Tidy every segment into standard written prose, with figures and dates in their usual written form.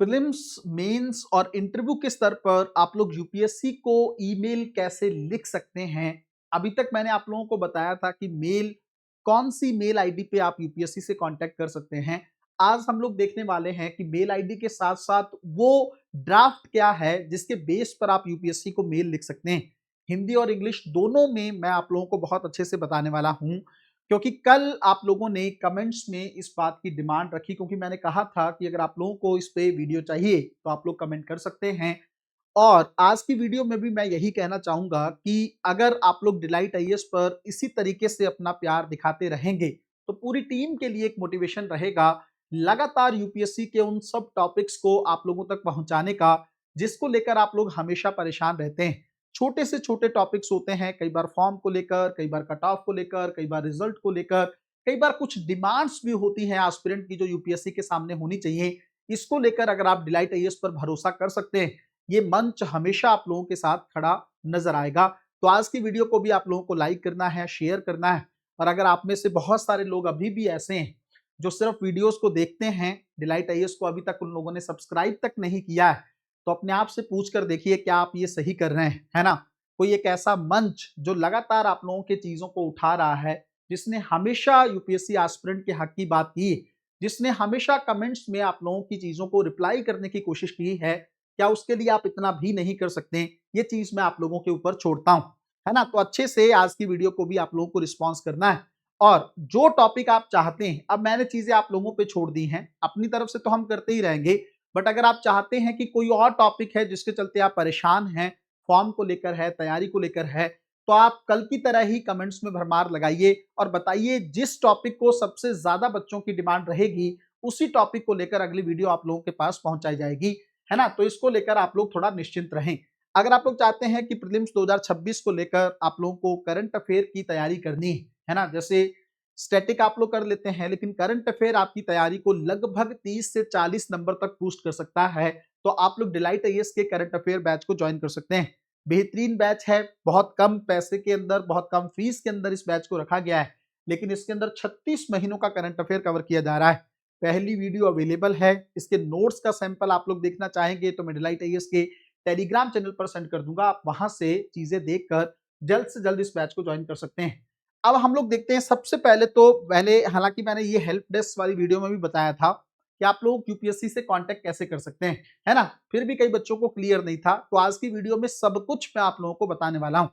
Prelims, mains और interview के स्तर पर आप लोग यूपीएससी को ईमेल कैसे लिख सकते हैं। अभी तक मैंने आप लोगों को बताया था कि मेल, कौन सी मेल आईडी पे आप यूपीएससी से कांटेक्ट कर सकते हैं। आज हम लोग देखने वाले हैं कि मेल आईडी के साथ साथ वो ड्राफ्ट क्या है जिसके बेस पर आप यूपीएससी को मेल लिख सकते हैं। हिंदी और इंग्लिश दोनों में मैं आप लोगों को बहुत अच्छे से बताने वाला हूं, क्योंकि कल आप लोगों ने कमेंट्स में इस बात की डिमांड रखी, क्योंकि मैंने कहा था कि अगर आप लोगों को इस पे वीडियो चाहिए तो आप लोग कमेंट कर सकते हैं। और आज की वीडियो में भी मैं यही कहना चाहूंगा कि अगर आप लोग डिलाइट आईएएस पर इसी तरीके से अपना प्यार दिखाते रहेंगे तो पूरी टीम के लिए एक मोटिवेशन रहेगा लगातार यूपीएससी के उन सब टॉपिक्स को आप लोगों तक पहुंचाने का जिसको लेकर आप लोग हमेशा परेशान रहते हैं। छोटे से छोटे टॉपिक्स होते हैं, कई बार फॉर्म को लेकर, कई बार कट ऑफ को लेकर, कई बार रिजल्ट को लेकर, कई बार कुछ डिमांड्स भी होती हैं एस्पिरेंट की जो यूपीएससी के सामने होनी चाहिए। इसको लेकर अगर आप डिलाइट आईएएस पर भरोसा कर सकते हैं, ये मंच हमेशा आप लोगों के साथ खड़ा नजर आएगा। तो आज की वीडियो को भी आप लोगों को लाइक करना है, शेयर करना है। और अगर आप में से बहुत सारे लोग अभी भी ऐसे हैं जो सिर्फ वीडियोस को देखते हैं, डिलाइट आईएएस को अभी तक उन लोगों ने सब्सक्राइब तक नहीं किया है, तो अपने आप से पूछ कर देखिए क्या आप ये सही कर रहे हैं, है ना। कोई एक ऐसा मंच जो लगातार आप लोगों के चीजों को उठा रहा है, जिसने हमेशा यूपीएससी एस्पिरेंट के हक की बात की, जिसने हमेशा कमेंट्स में आप लोगों की चीजों को रिप्लाई करने की कोशिश की है, क्या उसके लिए आप इतना भी नहीं कर सकते? ये चीज मैं आप लोगों के ऊपर छोड़ता हूं, है ना। तो अच्छे से आज की वीडियो को भी आप लोगों को रिस्पॉन्स करना है। और जो टॉपिक आप चाहते हैं, अब मैंने चीजें आप लोगों पे छोड़ दी हैं, अपनी तरफ से तो हम करते ही रहेंगे, बट अगर आप चाहते हैं कि कोई और टॉपिक है जिसके चलते आप परेशान हैं, फॉर्म को लेकर है, तैयारी को लेकर है, तो आप कल की तरह ही कमेंट्स में भरमार लगाइए और बताइए जिस टॉपिक को सबसे ज्यादा बच्चों की डिमांड रहेगी उसी टॉपिक को लेकर अगली वीडियो आप लोगों के पास पहुंचाई जाएगी, है ना। तो इसको लेकर आप लोग थोड़ा निश्चिंत रहें। अगर आप लोग चाहते हैं कि प्रीलिम्स 2026 को लेकर आप लोगों को करंट अफेयर की तैयारी करनी है ना, जैसे स्टैटिक आप लोग कर लेते हैं लेकिन करंट अफेयर आपकी तैयारी को लगभग 30 से 40 नंबर तक बूस्ट कर सकता है, तो आप लोग डिलाइट आईएएस के करंट अफेयर बैच को ज्वाइन कर सकते हैं। बेहतरीन बैच है, बहुत कम पैसे के अंदर, बहुत कम फीस के अंदर इस बैच को रखा गया है, लेकिन इसके अंदर 36 महीनों का करंट अफेयर कवर किया जा रहा है। पहली वीडियो अवेलेबल है, इसके नोट्स का सैंपल आप लोग देखना चाहेंगे तो मैं डिलाइट आईएएस के टेलीग्राम चैनल पर सेंड कर दूंगा, आप वहां से चीजें देखकर जल्द से जल्द इस बैच को ज्वाइन कर सकते हैं। अब हम लोग देखते हैं, सबसे पहले तो पहले हालांकि मैंने ये हेल्प डेस्क वाली वीडियो में भी बताया था कि आप लोग यूपीएससी से कांटेक्ट कैसे कर सकते हैं, है ना, फिर भी कई बच्चों को क्लियर नहीं था, तो आज की वीडियो में सब कुछ मैं आप लोगों को बताने वाला हूं।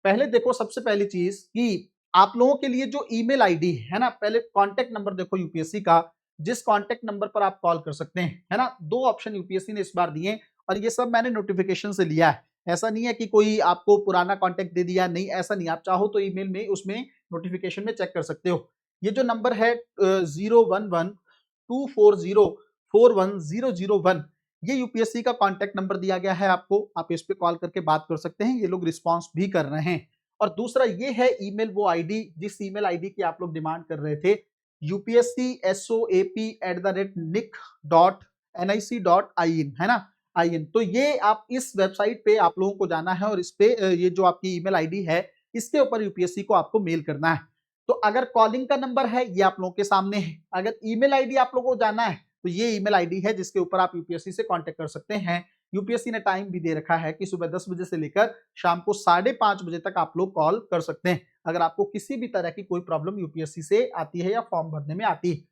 पहले देखो, सबसे पहली चीज कि आप लोगों के लिए जो ईमेल आईडी है ना, पहले कांटेक्ट नंबर देखो यूपीएससी का, जिस कांटेक्ट नंबर पर आप कॉल कर सकते हैं, है ना। दो ऑप्शन यूपीएससी ने इस बार दिए और ये सब मैंने नोटिफिकेशन से लिया है, ऐसा नहीं है कि कोई आपको पुराना कांटेक्ट दे दिया, नहीं ऐसा नहीं, आप चाहो तो ईमेल में उसमें नोटिफिकेशन में चेक कर सकते हो। ये जो नंबर है 01124041001, ये यूपीएससी का कांटेक्ट नंबर दिया गया है आपको, आप इस पे कॉल करके बात कर सकते हैं, ये लोग रिस्पांस भी कर रहे हैं। और दूसरा ये है ईमेल, वो आईडी जिस ईमेल आईडी की आप लोग डिमांड कर रहे थे, upscsoap@nick.nic.in, है ना, आईएन। तो ये आप इस वेबसाइट पे आप लोगों को जाना है और इस पे ये जो आपकी ईमेल आईडी है इसके ऊपर यूपीएससी को आपको मेल करना है। तो अगर कॉलिंग का नंबर है ये आप लोगों के सामने है, अगर ईमेल आईडी आप लोगों को जाना है तो ये ईमेल आईडी है जिसके ऊपर आप यूपीएससी से कांटेक्ट कर सकते हैं। यूपीएससी ने टाइम भी दे रखा है कि सुबह 10 बजे से लेकर शाम को 5:30 बजे तक आप लोग कॉल कर सकते हैं अगर आपको किसी भी तरह की कोई प्रॉब्लम यूपीएससी से आती है या फॉर्म भरने में आती है।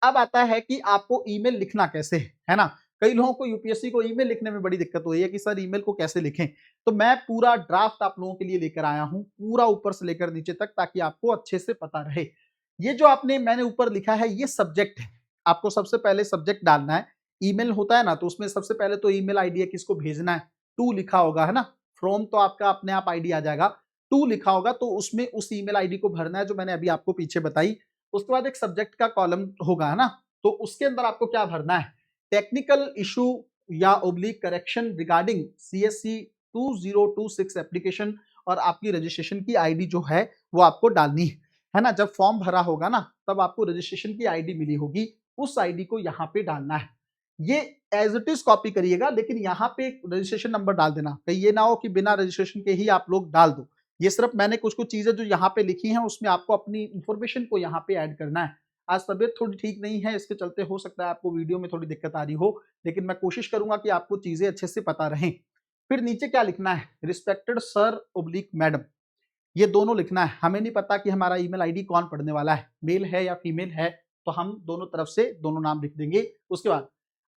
अब आता है कि आपको ईमेल लिखना कैसे है ना। कई लोगों को यूपीएससी को ईमेल लिखने में बड़ी दिक्कत हो रही है कि सर ईमेल को कैसे लिखें, तो मैं पूरा ड्राफ्ट आप लोगों के लिए लेकर आया हूं, पूरा ऊपर से लेकर नीचे तक, ताकि आपको अच्छे से पता रहे। ये जो मैंने ऊपर लिखा है ये सब्जेक्ट है, आपको सबसे पहले सब्जेक्ट डालना है। ईमेल होता है ना, तो उसमें सबसे पहले तो ईमेल आईडी है, किसको भेजना है, टू लिखा होगा, है ना। फ्रॉम तो आपका अपने आप आईडी आ जाएगा, टू लिखा होगा तो उसमें उस ईमेल आईडी को भरना है जो मैंने अभी आपको पीछे बताई। उसके बाद एक सब्जेक्ट का कॉलम होगा, है ना, तो उसके अंदर आपको क्या भरना है, टेक्निकल इशू या oblique correction regarding CSC 2026 application, और आपकी रजिस्ट्रेशन की आईडी जो है वो आपको डालनी है ना। जब फॉर्म भरा होगा ना तब आपको रजिस्ट्रेशन की आईडी मिली होगी, उस आईडी को यहाँ पे डालना है। ये एज इट इज कॉपी करिएगा, लेकिन यहाँ पे रजिस्ट्रेशन नंबर डाल देना, कहीं ये ना हो कि बिना रजिस्ट्रेशन के ही आप लोग डाल दो। ये सिर्फ मैंने कुछ कुछ चीजें जो यहाँ पे लिखी हैं उसमें आपको अपनी इंफॉर्मेशन को यहाँ पे ऐड करना है। आज तबीयत थोड़ी ठीक नहीं है, इसके चलते हो सकता है आपको वीडियो में थोड़ी दिक्कत आ रही हो, लेकिन मैं कोशिश करूंगा कि आपको चीजें अच्छे से पता रहें। फिर नीचे क्या लिखना है, रिस्पेक्टेड सर ओब्लिक मैडम, ये दोनों लिखना है। हमें नहीं पता कि हमारा ईमेल आईडी कौन पढ़ने वाला है, मेल है या फीमेल है, तो हम दोनों तरफ से दोनों नाम लिख देंगे। उसके बाद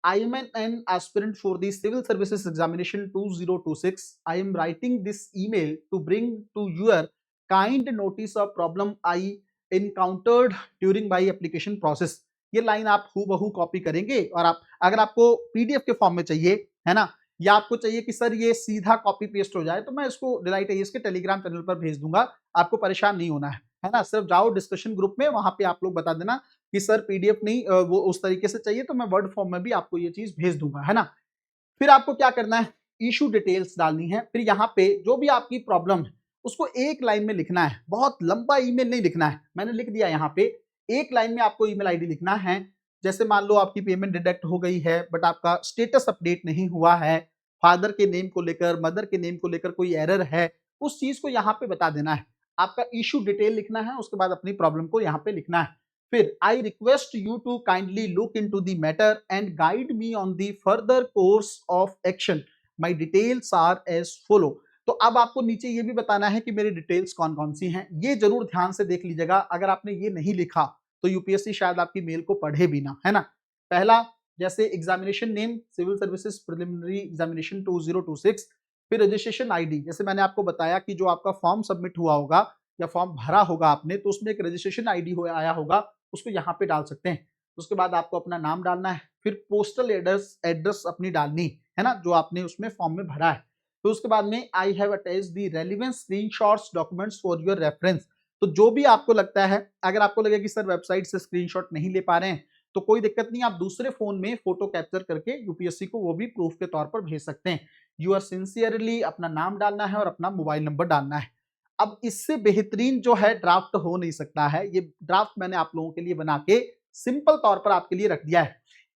I am an aspirant for the civil services examination 2026। I am writing this email to bring to your kind notice of problem I encountered during my application process. ये लाइन आप हूबहू कॉपी करेंगे और आप, अगर आपको पीडीएफ के form में चाहिए है ना, या आपको चाहिए कि सर ये सीधा कॉपी पेस्ट हो जाए, तो मैं इसको डिलाइट आईएएस के टेलीग्राम चैनल पर भेज दूंगा, आपको परेशान नहीं होना है ना। सिर्फ जाओ डिस्कशन ग्रुप में, वहां पे आप लोग बता देना कि सर पीडीएफ नहीं वो उस तरीके से चाहिए, तो मैं वर्ड फॉर्म में भी आपको ये चीज भेज दूंगा, है ना। फिर आपको क्या करना है, इशू डिटेल्स डालनी है। फिर यहाँ पे जो भी आपकी प्रॉब्लम है उसको एक लाइन में लिखना है, बहुत लंबा ईमेल नहीं लिखना है। मैंने लिख दिया यहाँ पे, एक लाइन में आपको ईमेल आईडी लिखना है। जैसे मान लो आपकी पेमेंट डिडक्ट हो गई है बट आपका स्टेटस अपडेट नहीं हुआ है, फादर के नेम को लेकर, मदर के नेम को लेकर कोई एरर है, उस चीज को यहाँ पे बता देना है। आपका इशू डिटेल लिखना है, उसके बाद अपनी प्रॉब्लम को यहाँ पे लिखना है। फिर I request you to kindly look into the matter and guide me on the further course of action, my details are as follow. तो अब आपको नीचे ये भी बताना है कि मेरी डिटेल्स कौन कौन सी हैं। ये जरूर ध्यान से देख लीजिएगा, अगर आपने ये नहीं लिखा तो यूपीएससी शायद आपकी मेल को पढ़े भी ना, है ना। पहला, जैसे examination name civil services preliminary examination 2026, फिर रजिस्ट्रेशन आईडी, जैसे मैंने आपको बताया कि जो आपका फॉर्म सबमिट हुआ होगा या फॉर्म भरा होगा आपने, तो उसमें एक रजिस्ट्रेशन आईडी आया होगा, उसको यहाँ पे डाल सकते हैं। उसके बाद आपको अपना नाम डालना है, फिर पोस्टल एड्रेस अपनी डालनी है ना, जो आपने उसमें फॉर्म में भरा है। तो उसके बाद में I have attached the relevant screenshots documents for your reference. तो जो भी आपको लगता है, अगर आपको लगे कि सर वेबसाइट से स्क्रीनशॉट नहीं ले पा रहे हैं, तो कोई दिक्कत नहीं, आप दूसरे फोन में फोटो कैप्चर करके यूपीएससी को वो भी प्रूफ के तौर पर भेज सकते हैं। यू आर सिंसियरली, अपना नाम डालना है और अपना मोबाइल नंबर डालना है। अब इससे बेहतरीन जो है ड्राफ्ट हो नहीं सकता है। ये ड्राफ्ट मैंने आप लोगों के लिए बना के सिंपल तौर पर आपके लिए रख दिया है।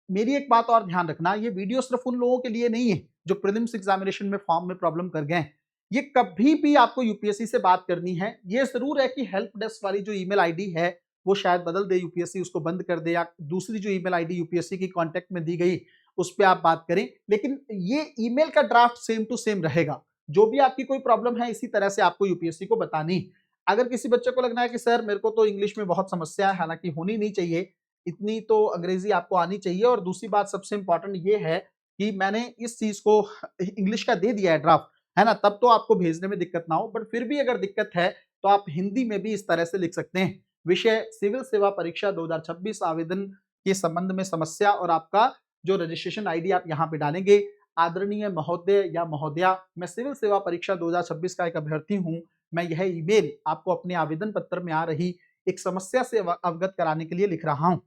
मेरी एक बात और ध्यान रखना, ये वीडियो सिर्फ उन लोगों के लिए नहीं है जो प्रीलिम्स एग्जामिनेशन में फॉर्म में प्रॉब्लम कर गए। ये कभी भी आपको यूपीएससी से बात करनी है, ये जरूर है कि हेल्प डेस्क वाली जो ईमेल आईडी है वो शायद बदल दे यूपीएससी, उसको बंद कर दे, या दूसरी जो ईमेल आईडी यूपीएससी की कांटेक्ट में दी गई उस पर आप बात करें, लेकिन ये ईमेल का ड्राफ्ट सेम टू सेम रहेगा। जो भी आपकी कोई प्रॉब्लम है इसी तरह से आपको यूपीएससी को बतानी। अगर किसी बच्चे को लगना है कि सर मेरे को तो इंग्लिश में बहुत समस्या है, हालांकि होनी नहीं चाहिए, इतनी तो अंग्रेजी आपको आनी चाहिए। और दूसरी बात सबसे इंपॉर्टेंट ये है कि मैंने इस चीज को इंग्लिश का दे दिया है ड्राफ्ट, है ना, तब तो आपको भेजने में दिक्कत ना हो। बट फिर भी अगर दिक्कत है तो आप हिंदी में भी इस तरह से लिख सकते हैं, विषय सिविल सेवा परीक्षा 2026, आवेदन के संबंध में समस्या, और आपका जो रजिस्ट्रेशन आईडी आप यहाँ पे डालेंगे। आदरणीय महोदय या महोदया, मैं सिविल सेवा परीक्षा 2026 का एक अभ्यर्थी हूँ। मैं यह ईमेल आपको अपने आवेदन पत्र में आ रही एक समस्या से अवगत कराने के लिए लिख रहा हूँ।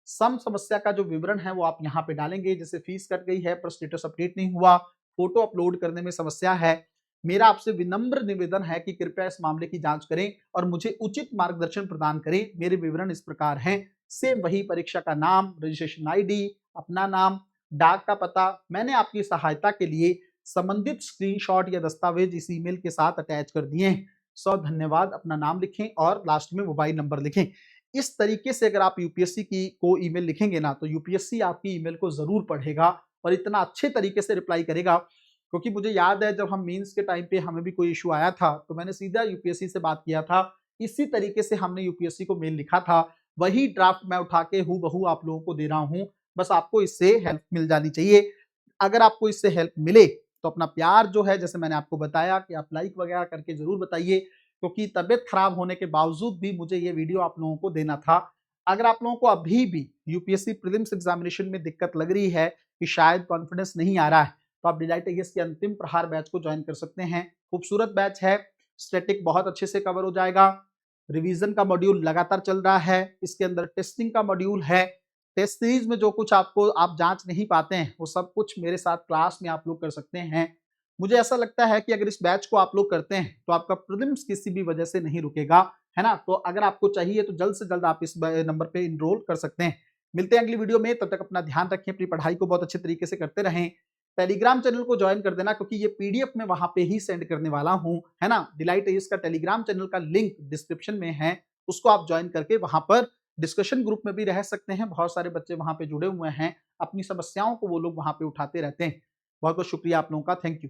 सम समस्या का जो विवरण है वो आप यहाँ पे डालेंगे, जैसे फीस कट गई है पर स्टेटस अपडेट नहीं हुआ, फोटो अपलोड करने में समस्या है। मेरा आपसे विनम्र निवेदन है कि कृपया इस मामले की जांच करें और मुझे उचित मार्गदर्शन प्रदान करें। मेरे विवरण इस प्रकार हैं, सेम वही परीक्षा का नाम, रजिस्ट्रेशन आईडी, अपना नाम, डाक का पता। मैंने आपकी सहायता के लिए संबंधित स्क्रीनशॉट या दस्तावेज इस ईमेल के साथ अटैच कर दिए हैं। सौ धन्यवाद। अपना नाम लिखें और लास्ट में मोबाइल नंबर लिखें। इस तरीके से अगर आप यूपीएससी की को ईमेल लिखेंगे ना, तो यूपीएससी आपकी ईमेल को जरूर पढ़ेगा और इतना अच्छे तरीके से रिप्लाई करेगा। क्योंकि मुझे याद है जब हम मेंस के टाइम पे हमें भी कोई इशू आया था तो मैंने सीधा यूपीएससी से बात किया था, इसी तरीके से हमने यूपीएससी को मेल लिखा था। वही ड्राफ्ट मैं उठा के हूबहू आप लोगों को दे रहा हूँ, बस आपको इससे हेल्प मिल जानी चाहिए। अगर आपको इससे हेल्प मिले तो अपना प्यार जो है, जैसे मैंने आपको बताया कि आप लाइक वगैरह करके जरूर बताइए, क्योंकि तबियत खराब होने के बावजूद भी मुझे ये वीडियो आप लोगों को देना था। अगर आप लोगों को अभी भी यूपीएससी प्रीलिम्स एग्जामिनेशन में दिक्कत लग रही है कि शायद कॉन्फिडेंस नहीं आ रहा है, तो आप डिलाइट आईएएस के अंतिम प्रहार बैच को ज्वाइन कर सकते हैं। खूबसूरत बैच है, स्टैटिक बहुत अच्छे से कवर हो जाएगा, रिवीजन का मॉड्यूल लगातार चल रहा है, इसके अंदर टेस्टिंग का मॉड्यूल है। टेस्ट सीरीज में जो कुछ आपको आप जांच नहीं पाते हैं वो सब कुछ मेरे साथ क्लास में आप लोग कर सकते हैं। मुझे ऐसा लगता है कि अगर इस बैच को आप लोग करते हैं तो आपका प्रीलिम्स किसी भी वजह से नहीं रुकेगा, है ना। तो अगर आपको चाहिए तो जल्द से जल्द आप इस नंबर पे इनरोल कर सकते हैं। मिलते हैं अगली वीडियो में, तब तक अपना ध्यान रखें, अपनी पढ़ाई को बहुत अच्छे तरीके से करते रहें। टेलीग्राम चैनल को ज्वाइन कर देना, क्योंकि ये पीडीएफ में वहां पे ही सेंड करने वाला हूं, है ना। डिलाइट आईएएस का टेलीग्राम चैनल का लिंक डिस्क्रिप्शन में है, उसको आप ज्वाइन करके वहां पर डिस्कशन ग्रुप में भी रह सकते हैं, बहुत सारे बच्चे वहाँ पे जुड़े हुए हैं, अपनी समस्याओं को वो लोग वहाँ पे उठाते रहते हैं। बहुत-बहुत शुक्रिया आप लोगों का, थैंक यू।